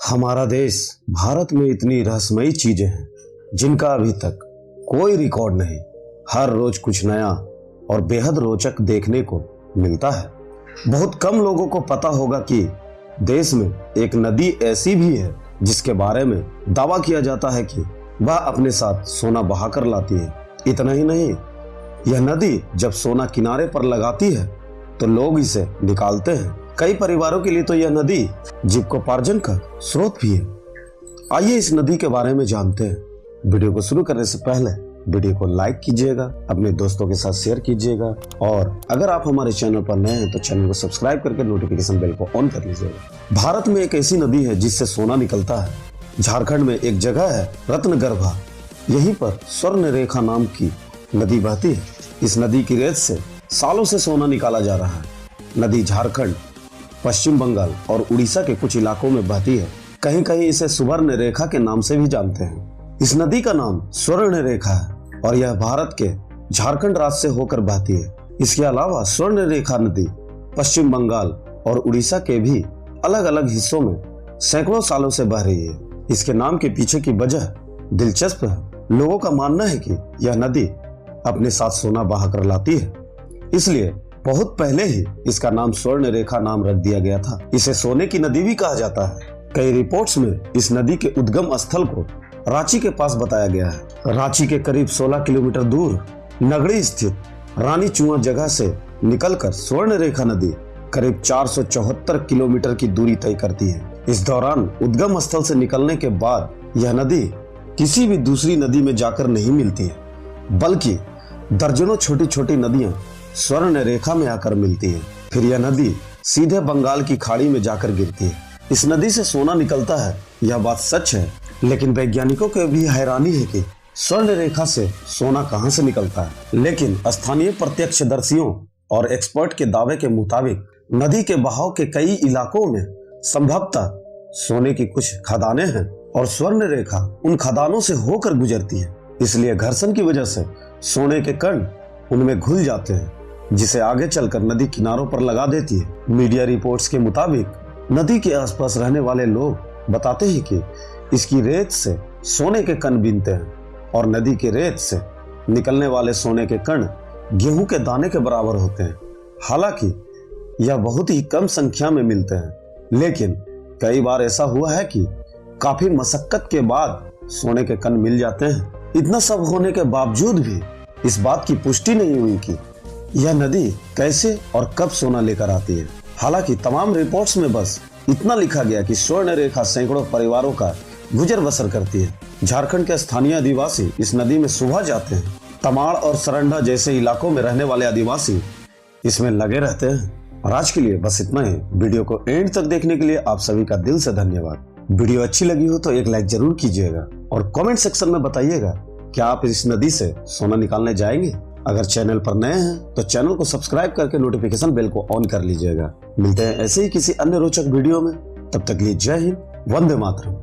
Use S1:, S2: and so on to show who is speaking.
S1: हमारा देश भारत में इतनी रहस्यमयी चीजें हैं जिनका अभी तक कोई रिकॉर्ड नहीं। हर रोज कुछ नया और बेहद रोचक देखने को मिलता है। बहुत कम लोगों को पता होगा कि देश में एक नदी ऐसी भी है जिसके बारे में दावा किया जाता है कि वह अपने साथ सोना बहाकर लाती है। इतना ही नहीं, यह नदी जब सोना किनारे पर लगाती है तो लोग इसे निकालते हैं। कई परिवारों के लिए तो यह नदी जीविकोपार्जन का स्रोत भी है। आइए इस नदी के बारे में जानते हैं। वीडियो को शुरू करने से पहले वीडियो को लाइक कीजिएगा, अपने दोस्तों के साथ शेयर कीजिएगा और अगर आप हमारे चैनल पर नए हैं तो चैनल को सब्सक्राइब करके नोटिफिकेशन बेल को ऑन कर लीजिएगा। भारत में एक ऐसी नदी है जिससे सोना निकलता है। झारखंड में एक जगह है रत्नगर्भा, यहीं पर स्वर्ण रेखा नाम की नदी बहती है। इस नदी की रेत से सालों से सोना निकाला जा रहा है। नदी झारखंड, पश्चिम बंगाल और उड़ीसा के कुछ इलाकों में बहती है। कहीं कहीं इसे सुवर्ण रेखा के नाम से भी जानते हैं। इस नदी का नाम स्वर्ण रेखा है और यह भारत के झारखंड राज्य से होकर बहती है। इसके अलावा स्वर्ण रेखा नदी पश्चिम बंगाल और उड़ीसा के भी अलग अलग हिस्सों में सैकड़ों सालों से बह रही है। इसके नाम के पीछे की वजह दिलचस्प है। लोगों का मानना है कि यह नदी अपने साथ सोना बहा कर लाती है, इसलिए बहुत पहले ही इसका नाम स्वर्ण रेखा नाम रख दिया गया था। इसे सोने की नदी भी कहा जाता है। कई रिपोर्ट्स में इस नदी के उद्गम स्थल को रांची के पास बताया गया है। रांची के करीब 16 किलोमीटर दूर नगड़ी स्थित रानी चुआ जगह से निकलकर स्वर्ण रेखा नदी करीब 474 किलोमीटर की दूरी तय करती है। इस दौरान उद्गम स्थल से निकलने के बाद यह नदी किसी भी दूसरी नदी में जाकर नहीं मिलती है, बल्कि दर्जनों छोटी छोटी नदियां स्वर्ण रेखा में आकर मिलती है। फिर यह नदी सीधे बंगाल की खाड़ी में जाकर गिरती है। इस नदी से सोना निकलता है, यह बात सच है, लेकिन वैज्ञानिकों को भी हैरानी है कि स्वर्ण रेखा से सोना कहां से निकलता है। लेकिन स्थानीय प्रत्यक्षदर्शियों और एक्सपर्ट के दावे के मुताबिक नदी के बहाव के कई इलाकों में संभवतः सोने की कुछ खदानें हैं और स्वर्ण रेखा उन खदानों से होकर गुजरती है। इसलिए घर्षण की वजह से सोने के कण उनमें घुल जाते हैं, जिसे आगे चलकर नदी किनारों पर लगा देती है। मीडिया रिपोर्ट्स के मुताबिक नदी के आसपास रहने वाले लोग बताते हैं कि इसकी रेत से सोने के कण बीनते हैं और नदी के रेत से निकलने वाले सोने के कण गेहूं के दाने के बराबर होते हैं। हालांकि यह बहुत ही कम संख्या में मिलते हैं, लेकिन कई बार ऐसा हुआ है कि काफी मशक्कत के बाद सोने के कण मिल जाते हैं। इतना सब होने के बावजूद भी इस बात की पुष्टि नहीं हुई कि यह नदी कैसे और कब सोना लेकर आती है। हालांकि तमाम रिपोर्ट्स में बस इतना लिखा गया कि स्वर्ण रेखा सैकड़ों परिवारों का गुजर बसर करती है। झारखंड के स्थानीय आदिवासी इस नदी में सुबह जाते हैं। तमाड़ और सरंडा जैसे इलाकों में रहने वाले आदिवासी इसमें लगे रहते हैं। और आज के लिए बस इतना ही। वीडियो को एंड तक देखने के लिए आप सभी का दिल से धन्यवाद। वीडियो अच्छी लगी हो तो एक लाइक जरूर कीजिएगा और कमेंट सेक्शन में बताइएगा क्या आप इस नदी से सोना निकालने जाएंगे। अगर चैनल पर नए हैं तो चैनल को सब्सक्राइब करके नोटिफिकेशन बेल को ऑन कर लीजिएगा। मिलते हैं ऐसे ही किसी अन्य रोचक वीडियो में। तब तक के लिए जय हिंद, वंदे मातरम।